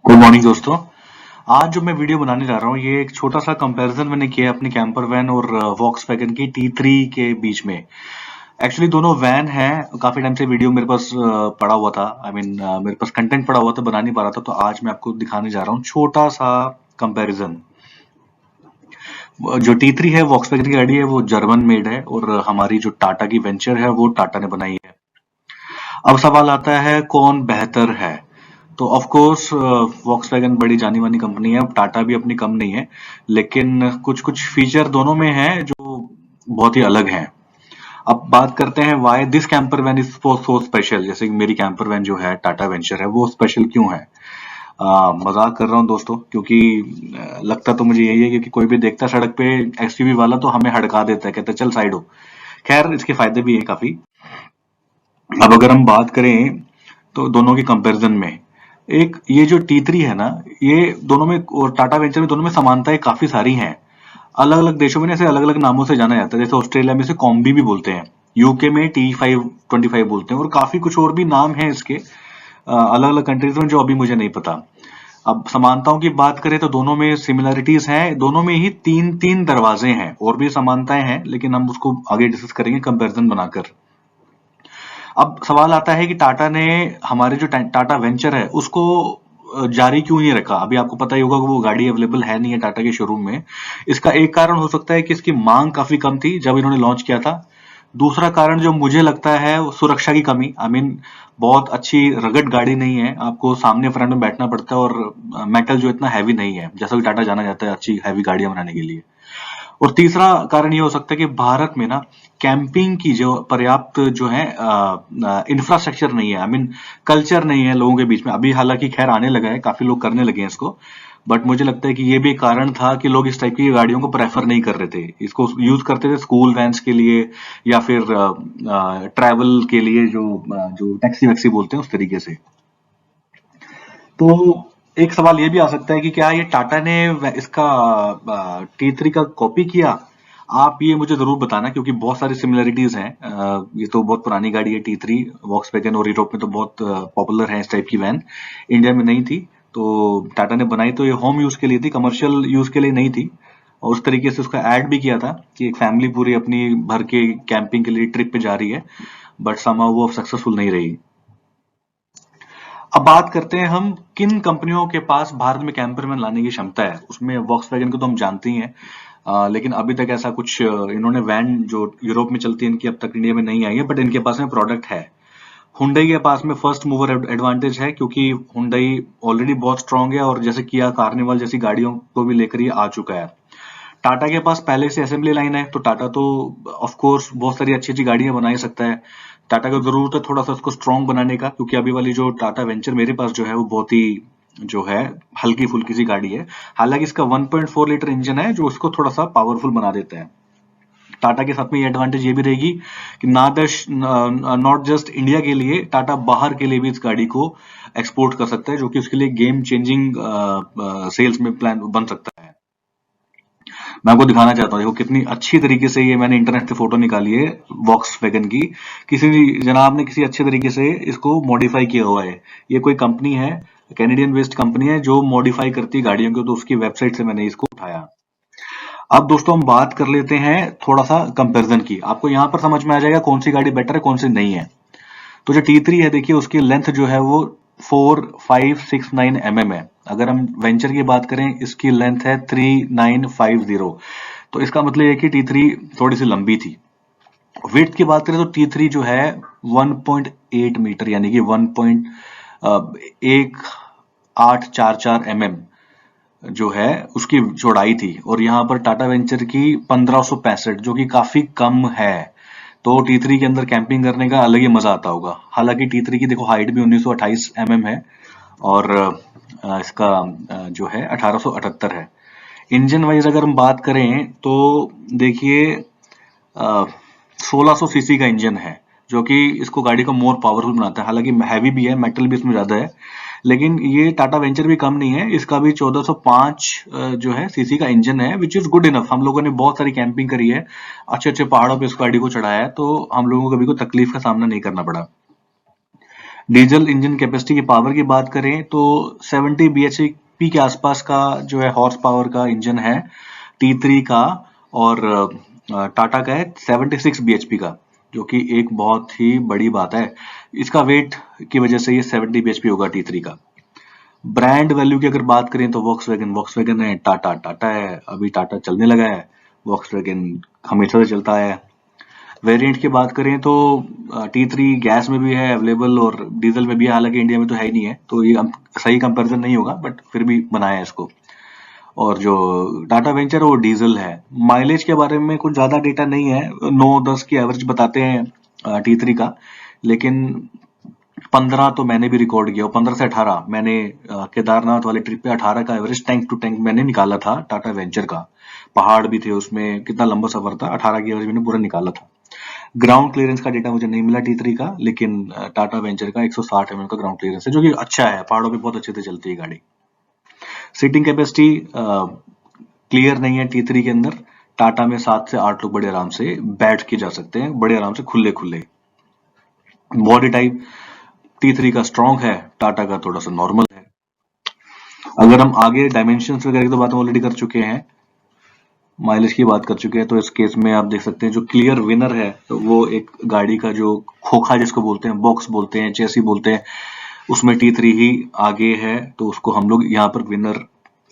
Good morning दोस्तों। आज जो मैं वीडियो बनाने जा रहा हूँ ये एक छोटा सा कंपैरिजन मैंने किया है अपनी कैंपर वैन और वॉक्सवैगन की T3 के बीच में। एक्चुअली दोनों वैन हैं, काफी टाइम से वीडियो मेरे पास पड़ा हुआ था। मेरे पास कंटेंट पड़ा हुआ था, बना नहीं पा रहा था, तो आज मैं आपको दिखाने जा रहा हूँ छोटा सा कंपैरिजन। जो T3 है वॉक्सवैगन की गाड़ी है, वो जर्मन मेड है और हमारी जो टाटा की वेंचर है वो टाटा ने बनाई है। अब सवाल आता है कौन बेहतर है। तो ऑफ कोर्स वॉक्सवैगन बड़ी जानी मानी कंपनी है, टाटा भी अपनी कम नहीं है, लेकिन कुछ कुछ फीचर दोनों में हैं जो बहुत ही अलग हैं। अब बात करते हैं why this camper van is so special. जैसे कि मेरी कैंपर वैन जो है टाटा वेंचर है, वो स्पेशल क्यों है। मजाक कर रहा हूँ दोस्तों, क्योंकि लगता तो मुझे यही है कि कोई भी देखता सड़क पे एक्सयूवी वाला तो हमें हड़का देता है, कहता है चल साइड हो। खैर, इसके फायदे भी है काफी। अब अगर हम बात करें तो दोनों के कंपैरिजन में, एक ये जो T3 है ना, ये दोनों में और टाटा वेंचर में दोनों में समानताएं काफी सारी हैं। अलग अलग देशों में इसे अलग अलग नामों से जाना जाता है। जैसे ऑस्ट्रेलिया में इसे कॉम्बी भी बोलते हैं, यूके में T525 बोलते हैं, और काफी कुछ और भी नाम है इसके अलग अलग कंट्रीज में जो अभी मुझे नहीं पता। अब समानताओं की बात करें तो दोनों में सिमिलरिटीज हैं, दोनों में ही तीन तीन दरवाजे हैं, और भी समानताएं हैं लेकिन हम उसको आगे डिस्कस करेंगे कंपैरिजन बनाकर। अब सवाल आता है कि टाटा ने हमारे जो टाटा वेंचर है उसको जारी क्यों नहीं रखा। अभी आपको पता ही होगा कि वो गाड़ी अवेलेबल है नहीं है टाटा के शोरूम में। इसका एक कारण हो सकता है कि इसकी मांग काफी कम थी जब इन्होंने लॉन्च किया था। दूसरा कारण जो मुझे लगता है वो सुरक्षा की कमी। बहुत अच्छी रगड़ गाड़ी नहीं है, आपको सामने फ्रंट में बैठना पड़ता है, और मेटल जो इतना हैवी नहीं है जैसा कि टाटा जाना जाता है अच्छी हैवी गाड़ियां बनाने के लिए। और तीसरा कारण ये हो सकता है कि भारत में ना कैंपिंग की जो पर्याप्त जो है इंफ्रास्ट्रक्चर नहीं है। कल्चर नहीं है लोगों के बीच में। अभी हालांकि खैर आने लगा है, काफी लोग करने लगे हैं इसको, बट मुझे लगता है कि ये भी एक कारण था कि लोग इस टाइप की गाड़ियों को प्रेफर नहीं कर रहे थे। इसको यूज करते थे स्कूल वैन्स के लिए या फिर ट्रैवल के लिए, जो टैक्सी वैक्सी बोलते हैं उस तरीके से। तो एक सवाल ये भी आ सकता है कि क्या ये टाटा ने इसका T3 का कॉपी किया। आप ये मुझे जरूर बताना, क्योंकि बहुत सारी सिमिलरिटीज हैं। ये तो बहुत पुरानी गाड़ी है T3। वॉक्सवैगन और यूरोप में तो बहुत पॉपुलर है इस टाइप की वैन, इंडिया में नहीं थी। तो टाटा ने बनाई तो ये होम यूज के लिए थी, कमर्शियल यूज के लिए नहीं थी। और उस तरीके से उसका ऐड भी किया था कि एक फैमिली पूरी अपनी भर के कैंपिंग के लिए ट्रिप पे जा रही है, बट समाउ वो सक्सेसफुल नहीं रही। अब बात करते हैं हम किन कंपनियों के पास भारत में कैंपर वैन लाने की क्षमता है। उसमें वॉक्सवैगन को तो हम जानते ही हैं, लेकिन अभी तक ऐसा कुछ इन्होंने वैन जो यूरोप में चलती है इनकी अब तक इंडिया में नहीं आई है, बट इनके पास में प्रोडक्ट है। हुंडई के पास में फर्स्ट मूवर एडवांटेज है, क्योंकि हुंडई ऑलरेडी बहुत स्ट्रांग है और जैसे किया कार्निवल जैसी गाड़ियों को भी लेकर ये आ चुका है। टाटा के पास पहले से असेंबली लाइन है, तो टाटा तो ऑफ कोर्स बहुत सारी अच्छी अच्छी गाड़ियां बना ही सकता है। टाटा को जरूरत है थोड़ा सा उसको स्ट्रांग बनाने का, क्योंकि अभी वाली जो टाटा वेंचर मेरे पास जो है वो बहुत ही जो है हल्की फुल्की सी गाड़ी है। हालांकि इसका 1.4 लीटर इंजन है जो उसको थोड़ा सा पावरफुल बना देता है। टाटा के साथ में ये एडवांटेज ये भी रहेगी कि नॉट जस्ट इंडिया के लिए, टाटा बाहर के लिए भी इस गाड़ी को एक्सपोर्ट कर सकता है, जो कि उसके लिए गेम चेंजिंग सेल्स में प्लान बन सकता है। मैं आपको दिखाना चाहता हूँ, देखो कितनी अच्छी तरीके से ये मैंने इंटरनेट से फोटो निकाली है वॉक्सवैगन की। किसी जनाब ने किसी अच्छे तरीके से इसको मॉडिफाई किया हुआ है। ये कोई कंपनी है, कैनेडियन बेस्ड कंपनी है जो मॉडिफाई करती है गाड़ियों को, तो उसकी वेबसाइट से मैंने इसको उठाया। अब दोस्तों हम बात कर लेते हैं थोड़ा सा कंपैरिजन की। आपको यहाँ पर समझ में आ जाएगा कौन सी गाड़ी बेटर है कौन सी नहीं है। तो जो T3 है, देखिए उसकी लेंथ जो है वो 4569 है। अगर हम वेंचर की बात करें, इसकी लेंथ है 3950। तो इसका मतलब ये कि T3 थोड़ी सी लंबी थी। विड्थ की बात करें तो T3 जो है 1.8 मीटर, यानी कि 1.1844 जो है उसकी चौड़ाई थी, और यहाँ पर टाटा वेंचर की 1565, जो कि काफी कम है। तो T3 के अंदर कैंपिंग करने का अलग ही मजा आता होगा। हालांकि T3 की देखो हाइट भी 1928 है, और इसका जो है 1878 है। इंजन वाइज अगर हम बात करें तो देखिए 1600 सीसी का इंजन है, जो कि इसको गाड़ी को मोर पावरफुल बनाता है। हालांकि हैवी भी है, मेटल भी इसमें ज्यादा है, लेकिन ये टाटा वेंचर भी कम नहीं है। इसका भी 1405 जो है सीसी का इंजन है, विच इज गुड इनफ। हम लोगों ने बहुत सारी कैंपिंग करी है, अच्छे अच्छे पहाड़ों पे इस गाड़ी को चढ़ाया है, तो हम लोगों को कभी कोई तकलीफ का सामना नहीं करना पड़ा। डीजल इंजन कैपेसिटी की पावर की बात करें तो 70 bhp के आसपास का जो है हॉर्स पावर का इंजन है T3 का, और टाटा का है 76 bhp का, जो कि एक बहुत ही बड़ी बात है। इसका वेट की वजह से ये 70 bhp होगा T3 का। ब्रांड वैल्यू की अगर बात करें तो वॉक्सवैगन है, टाटा है, अभी टाटा चलने लगा है, वॉक्सवैगन हमेशा से चलता है। वेरिएंट की बात करें तो T3 गैस में भी है अवेलेबल और डीजल में भी है, हालांकि इंडिया में तो है ही नहीं है, तो ये सही कंपैरिजन नहीं होगा, बट फिर भी बनाया है इसको। और जो टाटा वेंचर है वो डीजल है। माइलेज के बारे में कुछ ज्यादा डेटा नहीं है, 9-10 की एवरेज बताते हैं T3 का, लेकिन 15 तो मैंने भी रिकॉर्ड किया, 15 से 18 मैंने केदारनाथ वाले ट्रिप पे 18 का एवरेज टैंक टू टैंक मैंने निकाला था टाटा वेंचर का। पहाड़ भी थे उसमें, कितना लंबा सफर था, 18 की एवरेज मैंने पूरा निकाला था। ग्राउंड क्लियरेंस का डेटा मुझे नहीं मिला T3 का, लेकिन टाटा वेंचर का 160 mm का ग्राउंड क्लियरेंस है, जो कि अच्छा है, पहाड़ों पे बहुत अच्छे से चलती है गाड़ी। सीटिंग कैपेसिटी क्लियर नहीं है T3 के अंदर। टाटा में 7 से 8 लोग बड़े आराम से बैठ के जा सकते हैं, बड़े आराम से खुले खुले। बॉडी टाइप T3 का स्ट्रॉन्ग है, टाटा का थोड़ा सा नॉर्मल है। अगर हम आगे डायमेंशंस वगैरह की तो बात ऑलरेडी कर चुके हैं, माइलेज की बात कर चुके हैं, तो इस केस में आप देख सकते हैं जो क्लियर विनर है तो वो एक गाड़ी का जो खोखा जिसको बोलते हैं, बॉक्स बोलते हैं, चेसी बोलते हैं, उसमें T3 ही आगे है, तो उसको हम लोग यहाँ पर विनर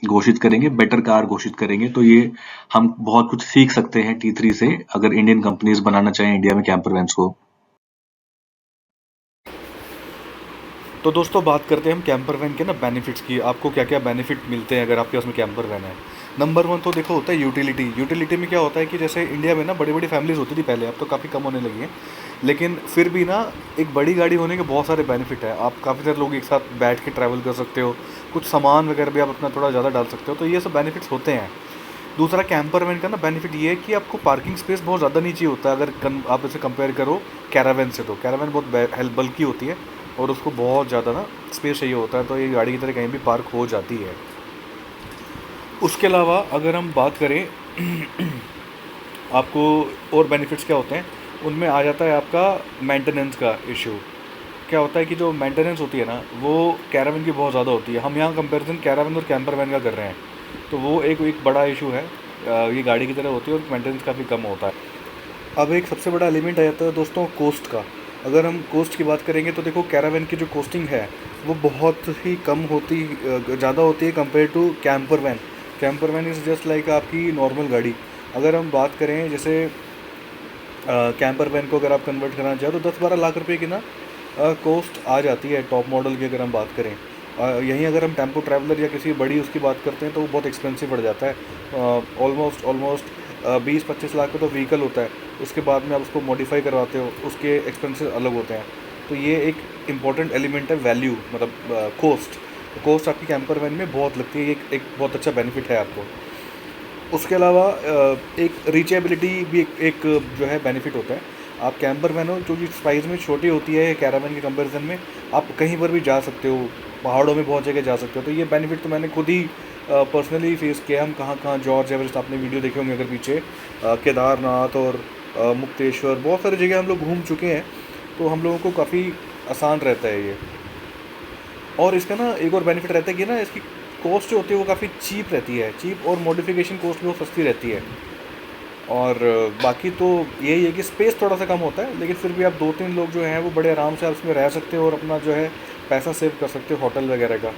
घोषित करेंगे, बेटर कार घोषित करेंगे। तो ये हम बहुत कुछ सीख सकते हैं T3 से, अगर इंडियन कंपनीज बनाना चाहें इंडिया में कैंपर वैन्स को। तो दोस्तों बात करते हैं हम कैंपर वैन के ना बेनिफिट्स की। आपको क्या क्या बेनिफिट मिलते हैं अगर आपके पास में कैंपर वैन है। नंबर 1 तो देखो होता है यूटिलिटी। यूटिलिटी में क्या होता है कि जैसे इंडिया में ना बड़ी बड़ी फैमिलीज होती थी पहले, अब तो काफ़ी कम होने लगी हैं, लेकिन फिर भी ना एक बड़ी गाड़ी होने के बहुत सारे बेनिफिट है। आप काफ़ी सारे लोग एक साथ बैठ के ट्रैवल कर सकते हो, कुछ सामान वगैरह भी आप अपना थोड़ा ज़्यादा डाल सकते हो, तो ये सब बेनिफिट्स होते हैं। दूसरा कैंपर वैन का ना बेनिफिट ये है कि आपको पार्किंग स्पेस बहुत ज़्यादा नहीं चाहिए होता है अगर आप इसे कंपेयर करो कैरावैन से। तो कैरावैन बहुत बल्कि होती है और उसको बहुत ज़्यादा ना स्पेस चाहिए होता है, तो ये गाड़ी की तरह कहीं भी पार्क हो जाती है। उसके अलावा अगर हम बात करें आपको और बेनिफिट्स क्या होते हैं, उनमें आ जाता है आपका मेंटेनेंस का इशू। क्या होता है कि जो मेंटेनेंस होती है ना वो कैरावैन की बहुत ज़्यादा होती है। हम यहाँ कंपैरिजन कैरावैन और कैंपर वैन का कर रहे हैं, तो वो एक बड़ा इशू है। ये गाड़ी की तरह होती है और मेंटेनेंस काफ़ी कम होता है। अब एक सबसे बड़ा एलिमेंट आ जाता है दोस्तों कोस्ट का। अगर हम कोस्ट की बात करेंगे तो देखो कैरावैन की जो कोस्टिंग है वो बहुत ही कम होती, ज़्यादा होती है compare to camper van. Camper van is just like आपकी नॉर्मल गाड़ी। अगर हम बात करें जैसे कैंपर वैन को अगर आप कन्वर्ट करना चाहें तो 10-12 लाख रुपए की ना कोस्ट आ जाती है टॉप मॉडल की अगर हम बात करें। यहीं अगर हम टेम्पो ट्रैवलर या किसी बड़ी उसकी बात करते हैं तो वो बहुत एक्सपेंसिव पड़ जाता है। ऑलमोस्ट 20-25 लाख का तो व्हीकल होता है, उसके बाद में आप उसको मॉडिफाई करवाते हो, उसके एक्सपेंसेस अलग होते हैं। तो ये एक इम्पॉर्टेंट एलिमेंट है वैल्यू, मतलब कोस्ट आपकी कैंपर वैन में बहुत लगती है, ये एक बहुत अच्छा बेनिफिट है आपको। उसके अलावा एक रीचेबिलिटी भी एक जो है बेनिफिट होता है। आप कैंपर वैन हो जो कि साइज़ में छोटी होती है कैरावैन के कंपैरिजन में, आप कहीं पर भी जा सकते हो, पहाड़ों में बहुत जगह जा सकते हो। तो ये बेनिफिट तो मैंने खुद ही पर्सनली फेस किया। हम कहाँ कहाँ जॉर्ज एवरेस्ट आपने वीडियो देखे होंगे अगर पीछे, केदारनाथ और मुक्तेश्वर, बहुत सारी जगह हम लोग घूम चुके हैं, तो हम लोगों को काफ़ी आसान रहता है ये। और इसका ना एक और बेनिफिट रहता है कि ना इसकी कॉस्ट जो होती है वो काफ़ी चीप रहती है, चीप और मॉडिफिकेशन कॉस्ट भी बहुत सस्ती रहती है। और बाकी तो यही है कि स्पेस थोड़ा सा कम होता है, लेकिन फिर भी आप 2-3 लोग जो हैं वो बड़े आराम से आप उसमें रह सकते हो और अपना जो है पैसा सेव कर सकते हो होटल वगैरह का,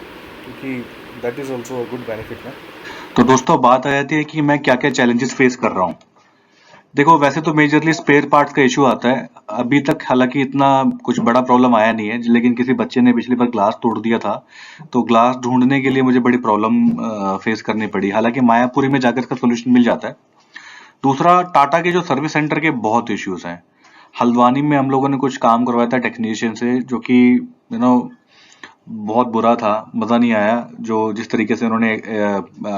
क्योंकि that is also a good benefit ना। तो दोस्तों बात आ जाती है कि मैं क्या क्या चैलेंजेस फेस कर रहा हूँ। देखो वैसे तो मेजरली स्पेयर पार्ट्स का इशू आता है, अभी तक हालांकि इतना कुछ बड़ा प्रॉब्लम आया नहीं है, लेकिन किसी बच्चे ने पिछली बार ग्लास तोड़ दिया था, तो ग्लास ढूंढने के लिए मुझे बड़ी प्रॉब्लम फेस करनी पड़ी। हालांकि मायापुरी में जाकर इसका सोल्यूशन मिल जाता है। दूसरा, टाटा के जो सर्विस सेंटर के बहुत इश्यूज हैं। हल्द्वानी में हम लोगों ने कुछ काम करवाया था टेक्नीशियन से, जो कि बहुत बुरा था, मजा नहीं आया। जो जिस तरीके से उन्होंने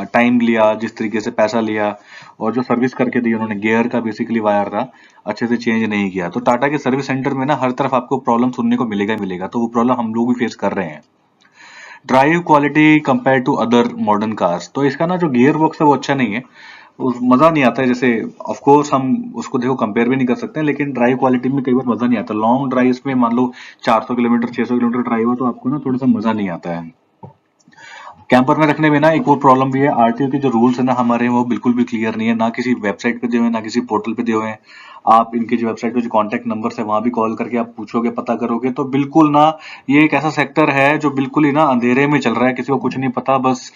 टाइम लिया, जिस तरीके से पैसा लिया, और जो सर्विस करके दी उन्होंने, गियर का बेसिकली वायर था, अच्छे से चेंज नहीं किया। तो टाटा के सर्विस सेंटर में ना हर तरफ आपको प्रॉब्लम सुनने को मिलेगा ही मिलेगा, तो वो प्रॉब्लम हम लोग भी फेस कर रहे हैं। Drive quality compare to other modern cars, तो इसका ना जो गियर बॉक्स है वो अच्छा नहीं है। उस मजा नहीं आता है। जैसे ऑफ कोर्स हम उसको देखो कंपेयर भी नहीं कर सकते हैं, लेकिन ड्राइव क्वालिटी में कई बार मजा नहीं आता। लॉन्ग ड्राइव में मान लो 400 किलोमीटर 600 किलोमीटर ड्राइव हो तो आपको ना थोड़ा सा मजा नहीं आता है। कैंपर में रखने में ना एक और प्रॉब्लम भी है, आरटीओ के जो रूल्स है ना हमारे, वो बिल्कुल भी क्लियर नहीं है, ना किसी वेबसाइट पे दिए हुए हैं, ना किसी पोर्टल पे दिए हुए हैं। आप इनकी जो वेबसाइट पे जो कॉन्टेक्ट नंबर है वहां भी कॉल करके आप पूछोगे, पता करोगे तो बिल्कुल ना, ये एक ऐसा सेक्टर है जो बिल्कुल ही ना अंधेरे में चल रहा है, किसी को कुछ नहीं पता, बस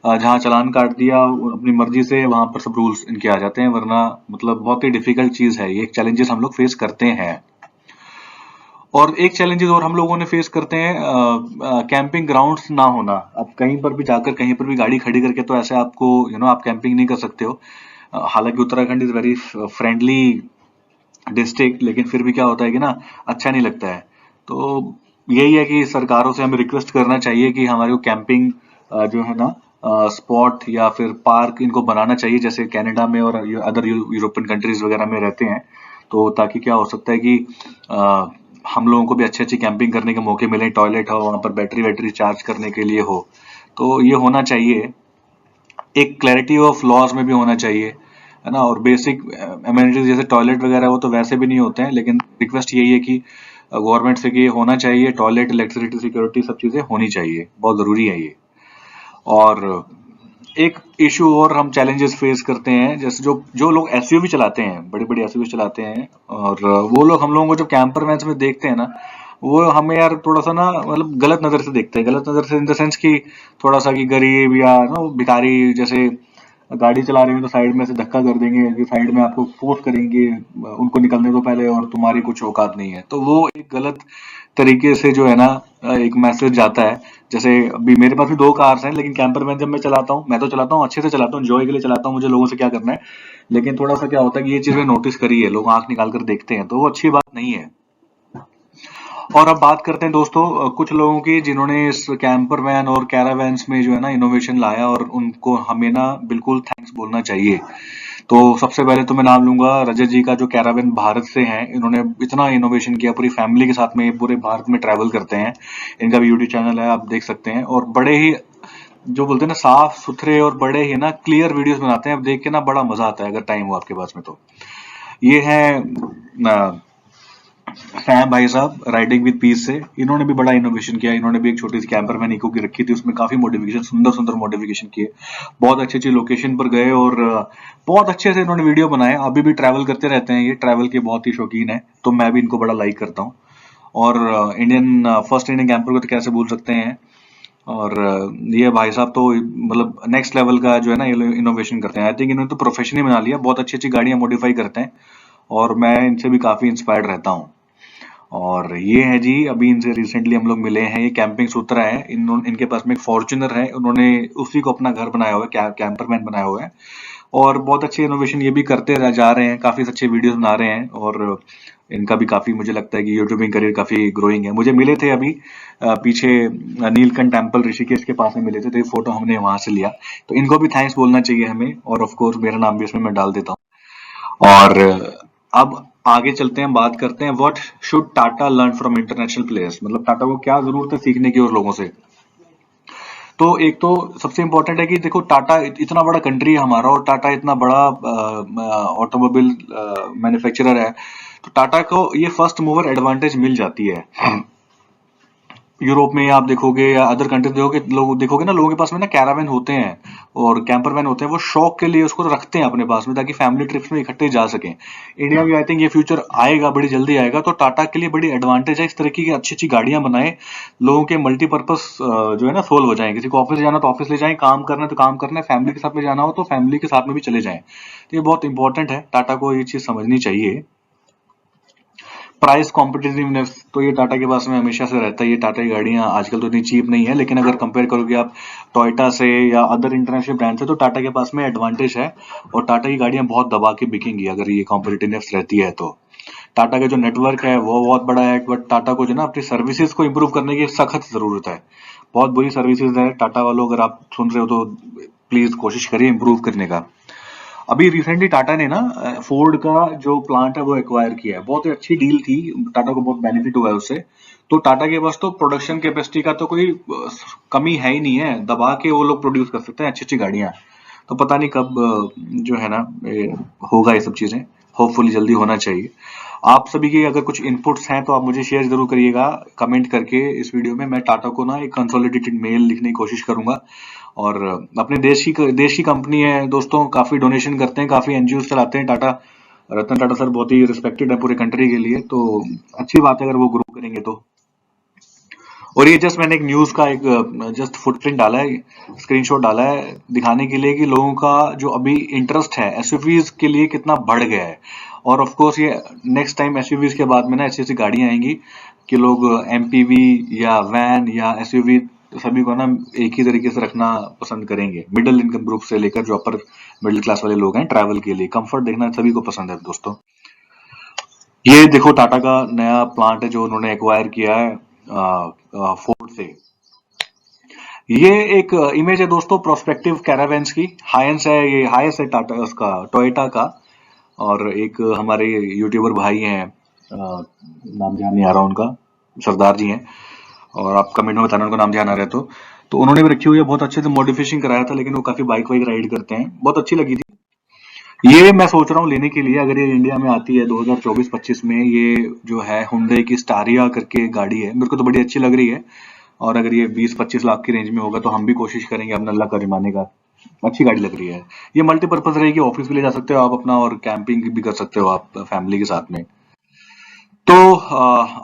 जहाँ चालान काट दिया अपनी मर्जी से वहां पर सब रूल्स इनके आ जाते हैं। वरना मतलब बहुत ही डिफिकल्ट चीज है ये, एक चैलेंजेस हम लोग फेस करते हैं। और एक चैलेंजेस और हम लोगों ने फेस करते हैं, कैंपिंग ग्राउंड्स ना होना। अब कहीं पर भी जाकर कहीं पर भी गाड़ी खड़ी करके तो ऐसे आपको आप कैंपिंग नहीं कर सकते हो। हालांकि Uttarakhand is very friendly district, लेकिन फिर भी क्या होता है कि ना अच्छा नहीं लगता है। तो यही है कि सरकारों से हमें रिक्वेस्ट करना चाहिए कि हमारे को कैंपिंग जो है ना स्पॉट या फिर पार्क इनको बनाना चाहिए, जैसे कनाडा में और अदर यूरोपियन कंट्रीज वगैरह में रहते हैं। तो ताकि क्या हो सकता है कि अ, हम लोगों को भी अच्छी अच्छी कैंपिंग करने के मौके मिले, टॉयलेट हो वहां पर, बैटरी वैटरी चार्ज करने के लिए हो। तो ये होना चाहिए, एक क्लैरिटी ऑफ लॉज में भी होना चाहिए, है ना। और बेसिक एमेनिटीज जैसे टॉयलेट वगैरह वो तो वैसे भी नहीं होते हैं, लेकिन रिक्वेस्ट यही है कि गवर्नमेंट से कि ये होना चाहिए, टॉयलेट, इलेक्ट्रिसिटी, सिक्योरिटी सब चीजें होनी चाहिए, बहुत जरूरी है ये। और एक इशू और हम चैलेंजेस फेस करते हैं, जैसे जो जो लोग एसयूवी चलाते हैं, बड़ी बड़ी एसयूवी चलाते हैं, और वो लोग हम लोगों को जो कैंपर वैन्स में देखते हैं ना, वो हमें यार थोड़ा सा ना मतलब गलत नजर से देखते हैं। गलत नजर से इन द सेंस कि थोड़ा सा कि गरीब या भिखारी, जैसे गाड़ी चला रहे हैं तो साइड में से धक्का कर देंगे, कि साइड में आपको फोर्स करेंगे उनको निकलने तो पहले, और तुम्हारी कुछ औकात नहीं है। तो वो एक गलत तरीके से जो है ना एक मैसेज जाता है। जैसे अभी मेरे पास भी 2 कार्स हैं, लेकिन कैंपर में जब मैं चलाता हूँ, मैं तो चलाता हूँ अच्छे से चलाता हूँ, एंजॉय के लिए चलाता हूँ, मुझे लोगों से क्या करना है। लेकिन थोड़ा सा क्या होता है कि ये चीज मैंने नोटिस करी है, लोग आंख निकाल कर देखते हैं, तो वो अच्छी बात नहीं है। और अब बात करते हैं दोस्तों कुछ लोगों की जिन्होंने इस कैंपर वैन और कैरावैन्स में जो है ना इनोवेशन लाया, और उनको हमें ना बिल्कुल थैंक्स बोलना चाहिए। तो सबसे पहले तो मैं नाम लूंगा रजत जी का, जो कैरावैन भारत से हैं। इन्होंने इतना इनोवेशन किया, पूरी फैमिली के साथ में पूरे भारत में ट्रैवल करते हैं। इनका भी यूट्यूब चैनल है, आप देख सकते हैं। और बड़े ही जो बोलते हैं ना साफ सुथरे और बड़े ही ना क्लियर वीडियोस बनाते हैं, अब देख के ना बड़ा मजा आता है अगर टाइम हो आपके पास में तो। ये है सैम भाई साहब, राइडिंग विद पीस से। इन्होंने भी बड़ा इनोवेशन किया, इन्होंने भी एक छोटी सी कैंपर वैन इको की रखी थी, उसमें काफी मॉडिफिकेशन, सुंदर सुंदर मॉडिफिकेशन किए, बहुत अच्छी अच्छी लोकेशन पर गए, और बहुत अच्छे से इन्होंने वीडियो बनाए। अभी भी ट्रैवल करते रहते हैं, ये ट्रैवल के बहुत ही शौकीन है, तो मैं भी इनको बड़ा लाइक करता हूँ। और इंडियन फर्स्ट इंडियन कैंपर को तो कैसे भूल सकते हैं। और ये भाई साहब तो मतलब नेक्स्ट लेवल का जो है ना इनोवेशन करते हैं। आई थिंक इन्होंने तो प्रोफेशन ही बना लिया, बहुत अच्छी अच्छी गाड़ियां मॉडिफाई करते हैं, और मैं इनसे भी काफी इंस्पायर्ड रहता हूँ। और ये है जी, अभी इनसे रिसेंटली हम लोग मिले हैं, ये कैंपिंग सूत्रा है। इनके पास में एक फॉर्च्यूनर है, उन्होंने उसी को अपना घर बनाया हुआ है, कैंपर मैन बनाया हुआ है। और बहुत अच्छे इनोवेशन ये भी करते जा रहे हैं, काफी अच्छे वीडियोस बना रहे हैं। और इनका भी काफी मुझे लगता है कि यूट्यूबिंग करियर काफी ग्रोइंग है। मुझे मिले थे अभी पीछे नीलकंठ टेम्पल ऋषिकेश के पास में मिले थे, तो ये फोटो हमने वहां से लिया। तो इनको भी थैंक्स बोलना चाहिए हमें, और ऑफ कोर्स मेरा नाम भी इसमें मैं डाल देता हूँ। और अब आगे चलते हैं, बात करते हैं what should Tata learn from international players, मतलब टाटा को क्या जरूरत है सीखने की और लोगों से। तो एक तो सबसे इंपॉर्टेंट है कि देखो टाटा इतना बड़ा कंट्री है हमारा, और टाटा इतना बड़ा ऑटोमोबाइल मैन्युफैक्चरर है, तो टाटा को ये फर्स्ट मूवर एडवांटेज मिल जाती है। यूरोप में आप देखोगे या अदर कंट्रीज देखोगे, लोग देखोगे ना, लोगों के पास में ना कैरावैन होते हैं और कैंपर वैन होते हैं, वो शौक के लिए उसको रखते हैं अपने पास में, ताकि फैमिली ट्रिप्स में इकट्ठे जा सकें। इंडिया में आई थिंक ये फ्यूचर आएगा, बड़ी जल्दी आएगा, तो टाटा के लिए बड़ी एडवांटेज है इस तरह की अच्छी अच्छी गाड़ियां बनाए, लोगों के मल्टीपर्पज जो है ना सोल्व हो जाए। किसी को ऑफिस जाना तो ऑफिस ले जाए, काम करना है तो काम करना है, फैमिली के साथ में जाना हो तो फैमिली के साथ में भी चले जाएं। तो ये बहुत इंपॉर्टेंट है, टाटा को ये चीज समझनी चाहिए। प्राइस कॉम्पिटिटिवनेस तो ये टाटा के पास में हमेशा से रहता है। ये टाटा की गाड़ियां आजकल तो इतनी चीप नहीं है, लेकिन अगर कंपेयर करोगे आप टोयोटा से या अदर इंटरनेशनल ब्रांड से, तो टाटा के पास में एडवांटेज है। और टाटा की गाड़ियां बहुत दबा के बिकेंगी अगर ये कॉम्पिटिटिवनेस रहती है तो। टाटा का जो नेटवर्क है वो बहुत बड़ा है, बट टाटा को जो ना अपनी सर्विसेज को इम्प्रूव करने की सख्त जरूरत है। बहुत बुरी सर्विसेज है टाटा वालों, अगर आप सुन रहे हो तो प्लीज कोशिश करिए इम्प्रूव करने का। अभी रिसेंटली टाटा ने ना फोर्ड का जो प्लांट है वो एक्वायर किया है, बहुत ही अच्छी डील थी, टाटा को बहुत बेनिफिट हुआ है उससे। तो टाटा के पास तो प्रोडक्शन कैपेसिटी का तो कोई कमी है ही नहीं है, दबा के वो लोग प्रोड्यूस कर सकते हैं अच्छी अच्छी गाड़ियां। तो पता नहीं कब जो है ना होगा ये सब चीजें। होपफुली जल्दी होना चाहिए। आप सभी के अगर कुछ इनपुट्स हैं तो आप मुझे शेयर जरूर करिएगा कमेंट करके इस वीडियो में। मैं टाटा को ना एक कंसोलिडेटेड मेल लिखने की कोशिश करूंगा। और अपने देश की कंपनी है दोस्तों, काफी डोनेशन करते हैं, काफी एनजीओ चलाते हैं टाटा। रतन टाटा सर बहुत ही रिस्पेक्टेड है पूरे कंट्री के लिए, तो अच्छी बात है अगर वो ग्रो करेंगे तो। और ये जस्ट मैंने एक न्यूज का एक जस्ट फुटप्रिंट डाला है, स्क्रीनशॉट डाला है दिखाने के लिए कि लोगों का जो अभी इंटरेस्ट है एसयूवीज के लिए कितना बढ़ गया है। और ऑफ कोर्स ये नेक्स्ट टाइम एसयूवीज के बाद में ना ऐसी ऐसी गाड़ियां आएंगी कि लोग एमपीवी या वैन या एसयूवी सभी को ना एक ही तरीके से रखना पसंद करेंगे। मिडिल इनकम ग्रुप से लेकर जो अपर मिडिल क्लास वाले लोग हैं, ट्रैवल के लिए कंफर्ट देखना सभी को पसंद है दोस्तों। ये देखो टाटा का नया प्लांट है जो उन्होंने एक्वायर किया है फोर्ड से। ये एक इमेज है दोस्तों प्रोस्पेक्टिव कैरावेन्स की। हायस है, ये हायस है टाटा उसका टोयोटा का। और एक हमारे यूट्यूबर भाई हैं, नाम ध्यान नहीं आ रहा उनका, सरदार जी हैं, और आप कमेंट में बताना उनका नाम ध्यान आ रहा है तो उन्होंने भी रखी हुई है। बहुत अच्छे से मॉडिफिकेशन कराया था, लेकिन वो काफी बाइक वाइक राइड करते हैं, बहुत अच्छी लगी थी। ये मैं सोच रहा हूँ लेने के लिए, अगर ये इंडिया में आती है 2024-25 में। ये जो है हुंडई की स्टारिया करके गाड़ी है, मेरे को तो बड़ी अच्छी लग रही है। और अगर ये 20-25 लाख की रेंज में होगा तो हम भी कोशिश करेंगे अपना लक आजमाने का। अच्छी गाड़ी लग रही है। ये मल्टीपर्पज रहेगी, ऑफिस भी ले जा सकते हो आप अपना, और कैंपिंग भी कर सकते हो आप फैमिली के साथ में। तो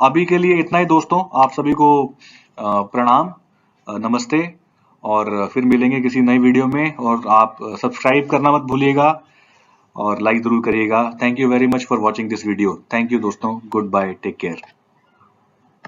अभी के लिए इतना ही दोस्तों। आप सभी को प्रणाम, नमस्ते, और फिर मिलेंगे किसी नई वीडियो में। और आप सब्सक्राइब करना मत भूलिएगा और लाइक जरूर करिएगा। Thank you very much for watching this video. Thank you दोस्तों, गुड बाय, टेक केयर।